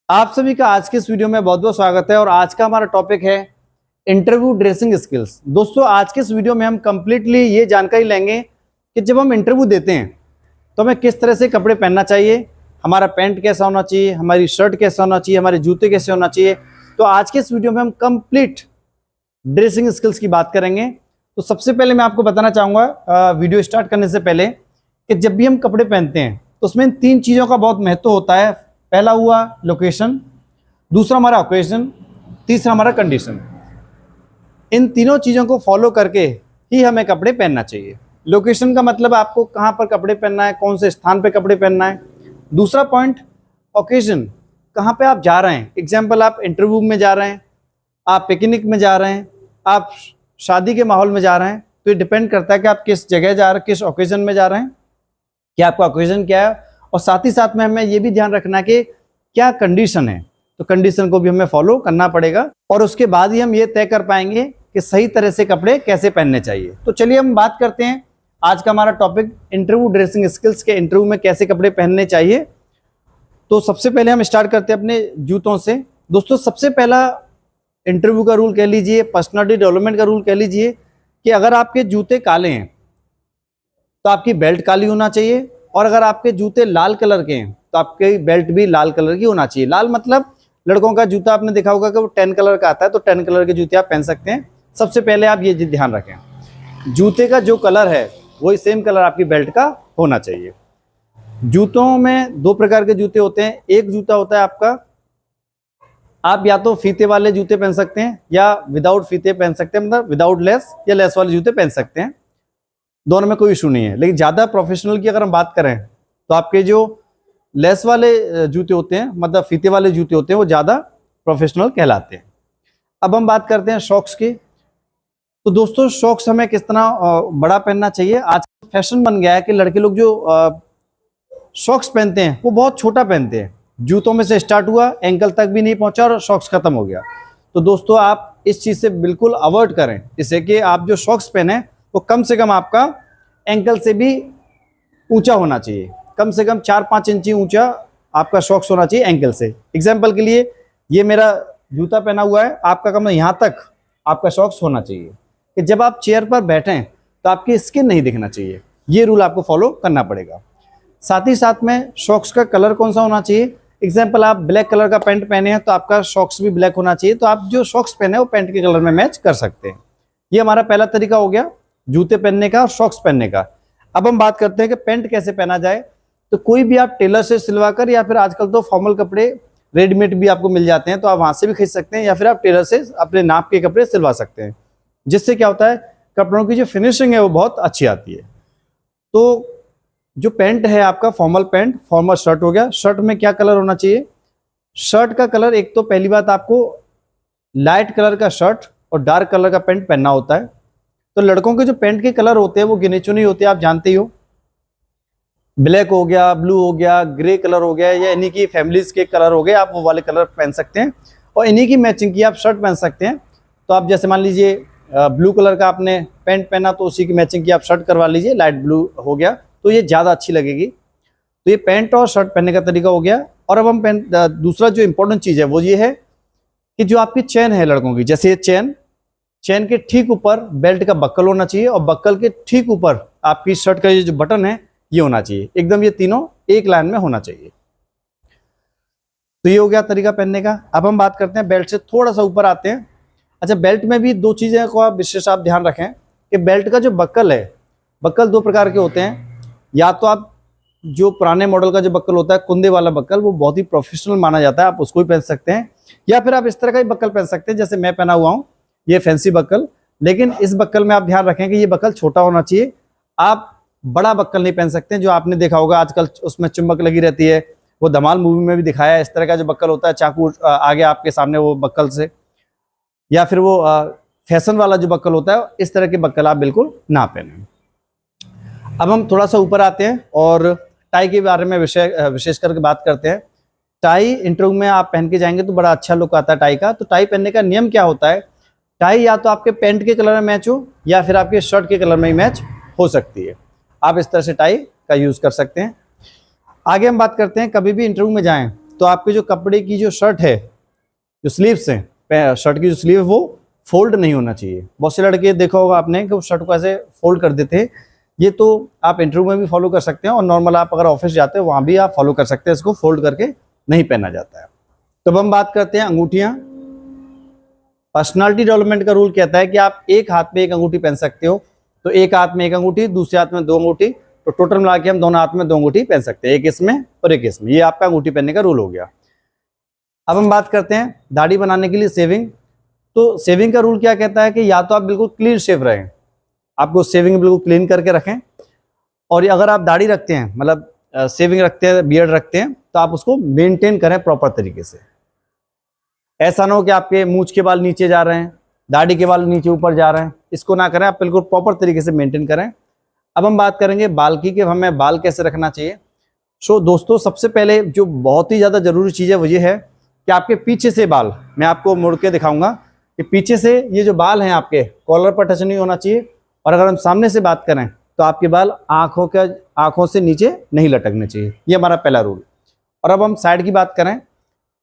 आप सभी का आज के इस वीडियो में बहुत बहुत स्वागत है और आज का हमारा टॉपिक है इंटरव्यू ड्रेसिंग स्किल्स। दोस्तों, आज के इस वीडियो में हम कंप्लीटली ये जानकारी लेंगे कि जब हम इंटरव्यू देते हैं तो हमें किस तरह से कपड़े पहनना चाहिए, हमारा पैंट कैसा होना चाहिए, हमारी शर्ट कैसा होना चाहिए, हमारे जूते कैसे होना चाहिए। तो आज के इस वीडियो में हम कंप्लीट ड्रेसिंग स्किल्स की बात करेंगे। तो सबसे पहले मैं आपको बताना चाहूँगा वीडियो स्टार्ट करने से पहले कि जब भी हम कपड़े पहनते हैं तो उसमें इन 3 चीज़ों का बहुत महत्व होता है। पहला हुआ लोकेशन, दूसरा हमारा ओकेजन, तीसरा हमारा कंडीशन। इन तीनों चीज़ों को फॉलो करके ही हमें कपड़े पहनना चाहिए। लोकेशन का मतलब आपको कहाँ पर कपड़े पहनना है, कौन से स्थान पे कपड़े पहनना है। दूसरा पॉइंट ओकेजन, कहाँ पे आप जा रहे हैं। एग्जाम्पल, आप इंटरव्यू में जा रहे हैं, आप पिकनिक में जा रहे हैं, आप शादी के माहौल में जा रहे हैं। तो ये डिपेंड करता है कि आप किस जगह जा रहे हैं, किस ओकेजन में जा रहे हैं, कि आपका ओकेजन क्या है। और साथ ही साथ में हमें ये भी ध्यान रखना है कि क्या कंडीशन है। तो कंडीशन को भी हमें फॉलो करना पड़ेगा और उसके बाद ही हम ये तय कर पाएंगे कि सही तरह से कपड़े कैसे पहनने चाहिए। तो चलिए हम बात करते हैं। आज का हमारा टॉपिक इंटरव्यू ड्रेसिंग स्किल्स के, इंटरव्यू में कैसे कपड़े पहनने चाहिए। तो सबसे पहले हम स्टार्ट करते हैं अपने जूतों से। दोस्तों, सबसे पहला इंटरव्यू का रूल कह लीजिए, पर्सनालिटी डेवलपमेंट का रूल कह लीजिए कि अगर आपके जूते काले हैं तो आपकी बेल्ट काली होना चाहिए, और अगर आपके जूते लाल कलर के हैं तो आपकी बेल्ट भी लाल कलर की होना चाहिए। लाल मतलब लड़कों का जूता आपने देखा होगा कि वो 10 कलर का आता है, तो 10 कलर के जूते आप पहन सकते हैं। सबसे पहले आप ये ध्यान रखें, जूते का जो कलर है वही सेम कलर आपकी बेल्ट का होना चाहिए। जूतों में 2 प्रकार के जूते होते हैं। एक जूता होता है आपका, आप या तो फीते वाले जूते पहन सकते हैं या विदाउट फीते पहन सकते हैं, मतलब विदाउट लेस या लेस वाले जूते पहन सकते हैं। दोनों में कोई इशू नहीं है। लेकिन ज़्यादा प्रोफेशनल की अगर हम बात करें तो आपके जो लेस वाले जूते होते हैं, मतलब फीते वाले जूते होते हैं, वो ज़्यादा प्रोफेशनल कहलाते हैं। अब हम बात करते हैं शॉक्स की। तो दोस्तों, शॉक्स हमें किस तरह बड़ा पहनना चाहिए। आज फैशन बन गया है कि लड़के लोग जो शॉक्स पहनते हैं वो बहुत छोटा पहनते हैं। जूतों में से स्टार्ट हुआ, एंकल तक भी नहीं पहुंचा और शॉक्स खत्म हो गया। तो दोस्तों, आप इस चीज़ से बिल्कुल अवॉइड करें, इससे कि आप जो शॉक्स पहने वो कम से कम आपका एंकल से भी ऊंचा होना चाहिए। कम से कम 4-5 इंची ऊंचा आपका शॉक्स होना चाहिए एंकल से। एग्जाम्पल के लिए, ये मेरा जूता पहना हुआ है, आपका कम यहाँ तक आपका शॉक्स होना चाहिए कि जब आप चेयर पर बैठें तो आपकी स्किन नहीं दिखना चाहिए। ये रूल आपको फॉलो करना पड़ेगा। साथ ही साथ में शॉक्स का कलर कौन सा होना चाहिए। एग्जाम्पल, आप ब्लैक कलर का पैंट पहने हैं तो आपका शॉक्स भी ब्लैक होना चाहिए। तो आप जो शॉक्स पहने वो पैंट के कलर में मैच कर सकते हैं। ये हमारा पहला तरीका हो गया जूते पहनने का और शॉक्स पहनने का। अब हम बात करते हैं कि पैंट कैसे पहना जाए। तो कोई भी आप टेलर से सिलवाकर, या फिर आजकल तो फॉर्मल कपड़े रेडीमेड भी आपको मिल जाते हैं, तो आप वहां से भी खरीद सकते हैं, या फिर आप टेलर से अपने नाप के कपड़े सिलवा सकते हैं। जिससे क्या होता है, कपड़ों की जो फिनिशिंग है वो बहुत अच्छी आती है। तो जो पैंट है आपका, फॉर्मल पैंट, फॉर्मल शर्ट हो गया। शर्ट में क्या कलर होना चाहिए। शर्ट का कलर, एक तो पहली बात आपको लाइट कलर का शर्ट और डार्क कलर का पैंट पहनना होता है। तो लड़कों के जो पैंट के कलर होते हैं वो गिने चुने होते हैं, आप जानते ही हो। ब्लैक हो गया, ब्लू हो गया, ग्रे कलर हो गया, या इन्हीं की फैमिलीज के कलर हो गए, आप वो वाले कलर पहन सकते हैं और इन्हीं की मैचिंग की आप शर्ट पहन सकते हैं। तो आप जैसे मान लीजिए ब्लू कलर का आपने पैंट पहना तो उसी की मैचिंग की आप शर्ट करवा लीजिए, लाइट ब्लू हो गया, तो ये ज़्यादा अच्छी लगेगी। तो ये पैंट और शर्ट पहनने का तरीका हो गया। और अब हम दूसरा जो इंपॉर्टेंट चीज़ है वो ये है कि जो आपकी चेन है लड़कों की, जैसे ये चेन के ठीक ऊपर बेल्ट का बक्कल होना चाहिए और बक्कल के ठीक ऊपर आपकी शर्ट का ये जो बटन है ये होना चाहिए। एकदम ये तीनों एक लाइन में होना चाहिए। तो ये हो गया तरीका पहनने का। अब हम बात करते हैं बेल्ट से थोड़ा सा ऊपर आते हैं। अच्छा, बेल्ट में भी 2 चीज़ें को आप विशेष आप ध्यान रखें कि बेल्ट का जो बक्कल है, बक्कल 2 प्रकार के होते हैं। या तो आप जो पुराने मॉडल का जो बक्कल होता है, कुंदे वाला बक्कल, वो बहुत ही प्रोफेशनल माना जाता है, आप उसको भी पहन सकते हैं। या फिर आप इस तरह का ही बक्कल पहन सकते हैं जैसे मैं पहना हुआ हूँ, ये फैंसी बक्कल। लेकिन इस बक्कल में आप ध्यान रखें कि ये बक्कल छोटा होना चाहिए। आप बड़ा बक्कल नहीं पहन सकते, जो आपने देखा होगा आजकल उसमें चुंबक लगी रहती है, वो धमाल मूवी में भी दिखाया है। इस तरह का जो बक्कल होता है, चाकू आगे आपके सामने वो बक्कल से, या फिर वो फैशन वाला जो बक्कल होता है, इस तरह के बक्कल आप बिल्कुल ना पहने। अब हम थोड़ा सा ऊपर आते हैं और टाई के बारे में विशेष करके बात करते हैं। टाई इंटरव्यू में आप पहन के जाएंगे तो बड़ा अच्छा लुक आता है टाई का। तो टाई पहनने का नियम क्या होता है, टाई या तो आपके पैंट के कलर में मैच हो या फिर आपके शर्ट के कलर में ही मैच हो सकती है। आप इस तरह से टाई का यूज़ कर सकते हैं। आगे हम बात करते हैं, कभी भी इंटरव्यू में जाएं तो आपके जो कपड़े की जो शर्ट है, जो स्लीव्स हैं, शर्ट की जो स्लीव है वो फोल्ड नहीं होना चाहिए। बहुत से लड़के देखा होगा आपने कि वो शर्ट को ऐसे फोल्ड कर देते हैं। ये तो आप इंटरव्यू में भी फॉलो कर सकते हैं और नॉर्मल आप अगर ऑफिस जाते हैं वहाँ भी आप फॉलो कर सकते हैं, इसको फोल्ड करके नहीं पहना जाता है। तो अब हम बात करते हैं अंगूठियाँ। पर्सनालिटी डेवलपमेंट का रूल कहता है कि आप एक हाथ में एक अंगूठी पहन सकते हो, तो एक हाथ में एक अंगूठी, दूसरे हाथ में 2 अंगूठी, तो टोटल मिला के हम दोनों हाथ में 2 अंगूठी पहन सकते हैं, एक इसमें और एक इसमें। ये आपका अंगूठी पहनने का रूल हो गया। अब हम बात करते हैं दाढ़ी बनाने के लिए सेविंग। तो सेविंग का रूल क्या कहता है कि या तो आप बिल्कुल क्लीन शेव रहें, आपको सेविंग बिल्कुल क्लीन करके रखें, और अगर आप दाढ़ी रखते हैं मतलब सेविंग रखते हैं, बियर्ड रखते हैं, तो आप उसको मेंटेन करें प्रॉपर तरीके से। ऐसा ना हो कि आपके मूंछ के बाल नीचे जा रहे हैं, दाढ़ी के बाल नीचे ऊपर जा रहे हैं, इसको ना करें, आप बिल्कुल प्रॉपर तरीके से मेंटेन करें। अब हम बात करेंगे बाल की कि हमें बाल कैसे रखना चाहिए। सो दोस्तों, सबसे पहले जो बहुत ही ज़्यादा ज़रूरी चीज़ है वो ये है कि आपके पीछे से बाल, मैं आपको मुड़ के दिखाऊंगा कि पीछे से ये जो बाल हैं आपके कॉलर पर टच नहीं होना चाहिए, और अगर हम सामने से बात करें तो आपके बाल आँखों से नीचे नहीं लटकने चाहिए। ये हमारा पहला रूल। और अब हम साइड की बात करें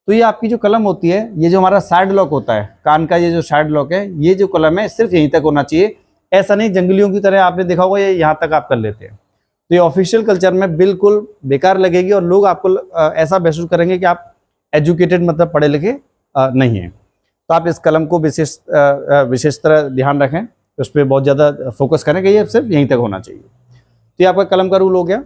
तो ये आपकी जो कलम होती है, ये जो हमारा साइड लॉक होता है, कान का ये जो साइड लॉक है, ये जो कलम है सिर्फ यहीं तक होना चाहिए। ऐसा नहीं जंगलियों की तरह आपने देखा होगा ये यहाँ तक आप कर लेते हैं, तो ये ऑफिशियल कल्चर में बिल्कुल बेकार लगेगी और लोग आपको ऐसा महसूस करेंगे कि आप एजुकेटेड मतलब पढ़े लिखे नहीं हैं। तो आप इस कलम को विशेष तरह ध्यान रखें, उस पर बहुत ज़्यादा फोकस करें कि ये सिर्फ यहीं तक होना चाहिए। तो ये आपका कलम का रूल हो गया।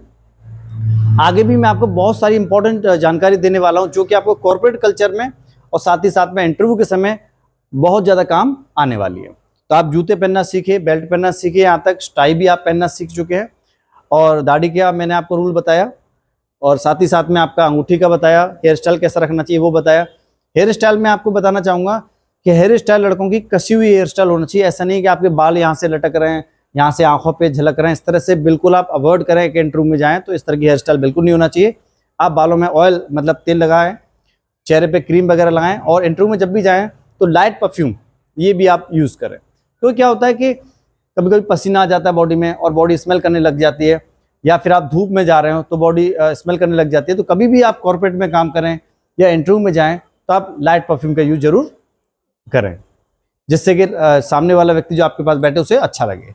आगे भी मैं आपको बहुत सारी इंपॉर्टेंट जानकारी देने वाला हूं जो कि आपको कॉर्पोरेट कल्चर में और साथ ही साथ में इंटरव्यू के समय बहुत ज़्यादा काम आने वाली है। तो आप जूते पहनना सीखे, बेल्ट पहनना सीखे, यहाँ तक टाई भी आप पहनना सीख चुके हैं, और दाढ़ी का मैंने आपको रूल बताया, और साथ ही साथ में आपका अंगूठी का बताया, हेयर स्टाइल कैसा रखना चाहिए वो बताया। हेयर स्टाइल में आपको बताना चाहूँगा कि हेयर स्टाइल लड़कों की कसी हुई हेयर स्टाइल होना चाहिए। ऐसा नहीं कि आपके बाल यहाँ से लटक रहे हैं, यहाँ से आंखों पे झलक रहे हैं, इस तरह से बिल्कुल आप अवॉइड करें कि इंटरव्यू में जाएं तो इस तरह की हेयर स्टाइल बिल्कुल नहीं होना चाहिए। आप बालों में ऑयल मतलब तेल लगाएं, चेहरे पे क्रीम वगैरह लगाएं, और इंटरव्यू में जब भी जाएं तो लाइट परफ्यूम ये भी आप यूज़ करें। तो क्या होता है कि कभी कभी पसीना आ जाता है बॉडी में और बॉडी स्मेल करने लग जाती है, या फिर आप धूप में जा रहे हो तो बॉडी स्मेल करने लग जाती है। तो कभी भी आप कॉर्पोरेट में काम करें या इंटरव्यू में जाएँ तो आप लाइट परफ्यूम का यूज़ जरूर करें, जिससे कि सामने वाला व्यक्ति जो आपके पास बैठे उसे अच्छा लगे।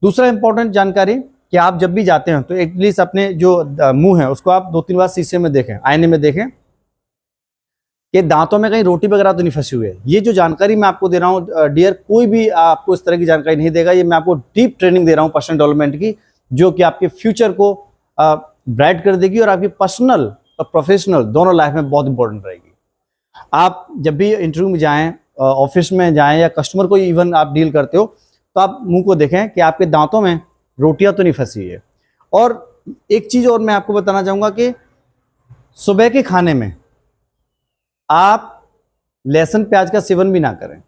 दूसरा इंपॉर्टेंट जानकारी कि आप जब भी जाते हैं तो एटलीस्ट अपने जो मुंह है उसको आप 2-3 बार शीशे में देखें, आईने में देखें कि दांतों में कहीं रोटी वगैरह तो नहीं फंसी हुई है। ये जो जानकारी मैं आपको दे रहा हूँ डियर, कोई भी आपको इस तरह की जानकारी नहीं देगा। ये मैं आपको डीप ट्रेनिंग दे रहा हूँ पर्सनल डेवलपमेंट की, जो कि आपके फ्यूचर को ब्राइट कर देगी और आपकी पर्सनल और प्रोफेशनल दोनों लाइफ में बहुत इंपॉर्टेंट रहेगी। आप जब भी इंटरव्यू में जाएँ, ऑफिस में जाएँ, या कस्टमर को इवन आप डील करते हो, तो आप मुंह को देखें कि आपके दांतों में रोटियां तो नहीं फंसी है। और एक चीज़ और मैं आपको बताना चाहूँगा कि सुबह के खाने में आप लहसुन प्याज का सेवन भी ना करें।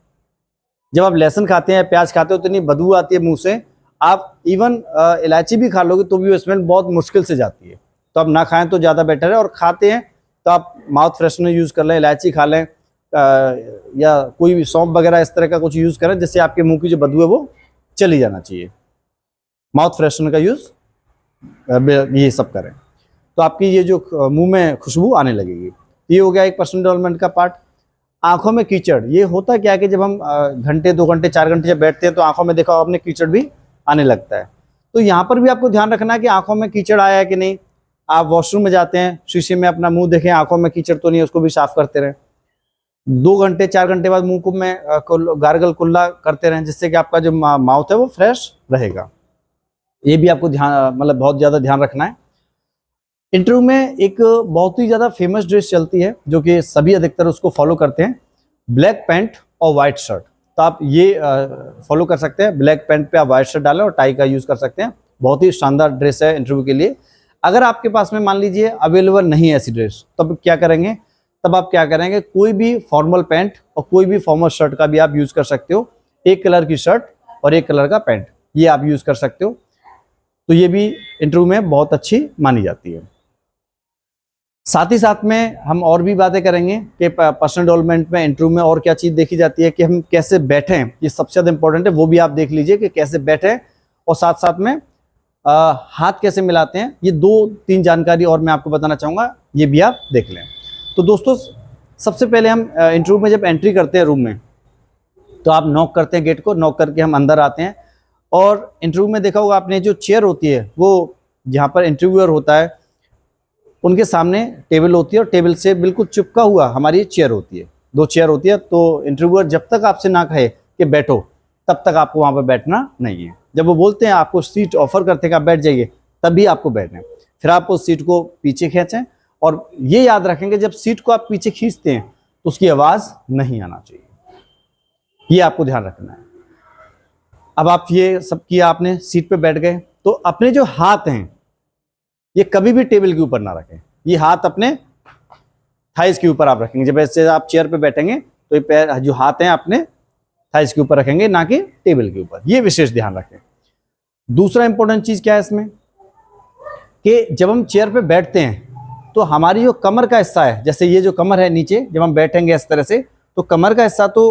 जब आप लहसुन खाते हैं, प्याज खाते हो तो इतनी बदबू आती है मुंह से, आप इवन इलायची भी खा लोगे तो भी वो स्मेल बहुत मुश्किल से जाती है। तो आप ना खाएं तो ज़्यादा बेटर है, और खाते हैं तो आप माउथ फ्रेशनर यूज़ कर लें, इलायची खा लें, या कोई भी सौंफ वगैरह इस तरह का कुछ यूज़ करें जिससे आपके मुंह की जो बदबू है वो चली जाना चाहिए। माउथ फ्रेशनर का यूज़ ये सब करें तो आपकी ये जो मुंह में खुशबू आने लगेगी। ये हो गया एक पर्सनल डेवलपमेंट का पार्ट। आंखों में कीचड़, ये होता क्या है कि जब हम घंटे 2 घंटे 4 घंटे जब बैठते हैं तो आंखों में देखा आपने कीचड़ भी आने लगता है। तो यहाँ पर भी आपको ध्यान रखना है कि आंखों में कीचड़ आया है कि नहीं। आप वॉशरूम में जाते हैं, शीशे में अपना मुंह देखें, आंखों में कीचड़ तो नहीं है, उसको भी साफ करते रहें। 2 घंटे 4 घंटे बाद मुंह को में गार्गल कुल्ला करते रहें, जिससे कि आपका जो माउथ है वो फ्रेश रहेगा। ये भी आपको ध्यान मतलब बहुत ज़्यादा ध्यान रखना है। इंटरव्यू में एक बहुत ही ज़्यादा फेमस ड्रेस चलती है जो कि सभी अधिकतर उसको फॉलो करते हैं, ब्लैक पैंट और वाइट शर्ट। तो आप ये फॉलो कर सकते हैं, ब्लैक पैंट पे आप वाइट शर्ट डालें और टाई का यूज़ कर सकते हैं। बहुत ही शानदार ड्रेस है इंटरव्यू के लिए। अगर आपके पास में मान लीजिए अवेलेबल नहीं है ऐसी ड्रेस, तब क्या करेंगे, तब आप क्या करेंगे, कोई भी फॉर्मल पैंट और कोई भी फॉर्मल शर्ट का भी आप यूज़ कर सकते हो। एक कलर की शर्ट और एक कलर का पैंट, ये आप यूज़ कर सकते हो। तो ये भी इंटरव्यू में बहुत अच्छी मानी जाती है। साथ ही साथ में हम और भी बातें करेंगे कि पर्सनल डेवलपमेंट में इंटरव्यू में और क्या चीज़ देखी जाती है कि हम कैसे बैठें, ये सबसे ज़्यादा इंपॉर्टेंट है। वो भी आप देख लीजिए कि कैसे बैठें, और साथ साथ में हाथ कैसे मिलाते हैं। ये 2-3 जानकारी और मैं आपको बताना चाहूँगा, ये भी आप देख लें। तो दोस्तों सबसे पहले हम इंटरव्यू में जब एंट्री करते हैं रूम में, तो आप नॉक करते हैं गेट को, नॉक करके हम अंदर आते हैं। और इंटरव्यू में देखा होगा आपने, जो चेयर होती है वो जहाँ पर इंटरव्यूअर होता है उनके सामने टेबल होती है, और टेबल से बिल्कुल चिपका हुआ हमारी चेयर होती है, 2 चेयर होती है। तो इंटरव्यूअर जब तक आपसे ना कहे कि बैठो, तब तक आपको वहाँ पर बैठना नहीं है। जब वो बोलते हैं, आपको सीट ऑफर करते हैं कि आप बैठ जाइए, तभी आपको बैठना है। फिर आप उस सीट को पीछे खींचें, और ये याद रखेंगे जब सीट को आप पीछे खींचते हैं तो उसकी आवाज़ नहीं आना चाहिए, ये आपको ध्यान रखना है। अब आप ये सब किया, आपने सीट पे बैठ गए, तो अपने जो हाथ हैं ये कभी भी टेबल के ऊपर ना रखें। ये हाथ अपने थाइस के ऊपर आप रखेंगे। जब ऐसे आप चेयर पे बैठेंगे तो ये पैर, जो हाथ हैं, अपने थाइस के ऊपर रखेंगे, ना कि टेबल के ऊपर। ये विशेष ध्यान रखें। दूसरा इंपॉर्टेंट चीज क्या है इसमें, कि जब हम चेयर पे बैठते हैं तो हमारी जो कमर का हिस्सा है, जैसे ये जो कमर है नीचे, जब हम बैठेंगे इस तरह से, तो कमर का हिस्सा तो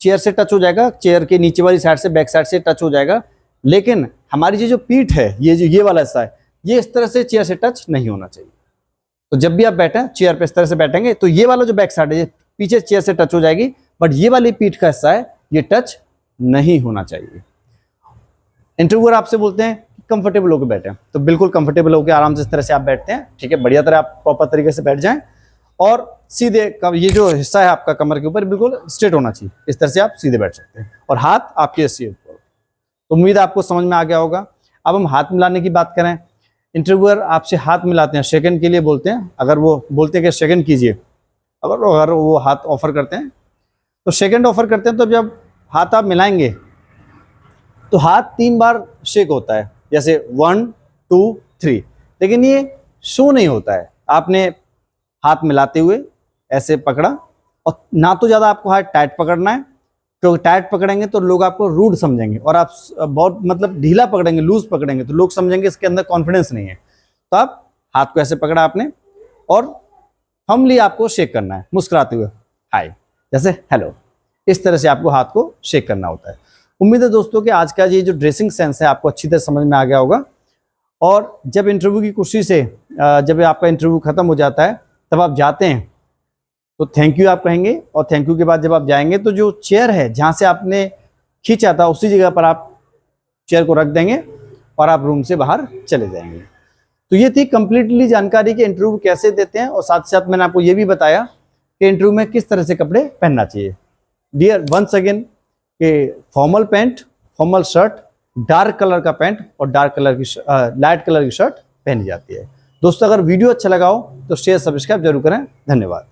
चेयर से टच हो जाएगा, चेयर के नीचे वाली साइड से, बैक साइड से टच हो जाएगा। लेकिन हमारी जो पीठ है, ये वाला हिस्सा है, ये इस तरह से चेयर से टच नहीं होना चाहिए। तो जब भी आप बैठे चेयर पे इस तरह से बैठेंगे तो ये वाला जो बैक साइड है ये पीछे चेयर से टच हो जाएगी, बट ये वाली पीठ का हिस्सा है ये टच नहीं होना चाहिए। इंटरव्यूअर आपसे बोलते हैं कंफर्टेबल होकर बैठे, तो बिल्कुल कंफर्टेबल होकर आराम से इस तरह से आप बैठते हैं, ठीक है, बढ़िया तरह आप प्रॉपर तरीके से बैठ जाएं, और सीधे ये जो हिस्सा है आपका कमर के ऊपर बिल्कुल स्ट्रेट होना चाहिए। इस तरह से आप सीधे बैठ सकते हैं, और हाथ आपके सीधे ऊपर। तो उम्मीद है आपको समझ में आ गया होगा। अब हम हाथ मिलाने की बात करें, इंटरव्यूअर आपसे हाथ मिलाते हैं, सेकंड के लिए बोलते हैं। अगर वो बोलते हैं कि सेकंड कीजिए, अगर वो हाथ ऑफर करते हैं तो सेकंड ऑफर करते हैं, तो जब हाथ आप मिलाएंगे तो हाथ 3 बार शेक होता है, जैसे 1 2 3, लेकिन ये शो नहीं होता है। आपने हाथ मिलाते हुए ऐसे पकड़ा, और ना तो ज़्यादा आपको हाथ टाइट पकड़ना है, क्योंकि टाइट पकड़ेंगे तो लोग आपको रूड समझेंगे, और आप बहुत मतलब ढीला पकड़ेंगे, लूज पकड़ेंगे, तो लोग समझेंगे इसके अंदर कॉन्फिडेंस नहीं है। तो आप हाथ को ऐसे पकड़ा आपने, और फर्मली आपको शेक करना है, मुस्कुराते हुए, हाय, जैसे हेलो, इस तरह से आपको हाथ को शेक करना होता है। उम्मीद है दोस्तों कि आज का ये जो ड्रेसिंग सेंस है आपको अच्छी तरह समझ में आ गया होगा। और जब इंटरव्यू की खुशी से जब आपका इंटरव्यू खत्म हो जाता है, तब आप जाते हैं तो थैंक यू आप कहेंगे, और थैंक यू के बाद जब आप जाएंगे तो जो चेयर है जहाँ से आपने खींचा था उसी जगह पर आप चेयर को रख देंगे, और आप रूम से बाहर चले जाएंगे। तो ये थी कंप्लीटली जानकारी कि इंटरव्यू कैसे देते हैं, और साथ साथ मैंने आपको ये भी बताया कि इंटरव्यू में किस तरह से कपड़े पहनना चाहिए। डियर वंस अगेन, कि formal pant, formal shirt, dark colour का पैंट और डार्क कलर की लाइट कलर की शर्ट पहनी जाती है। दोस्तों अगर वीडियो अच्छा लगा हो तो शेयर सब्सक्राइब जरूर करें। धन्यवाद।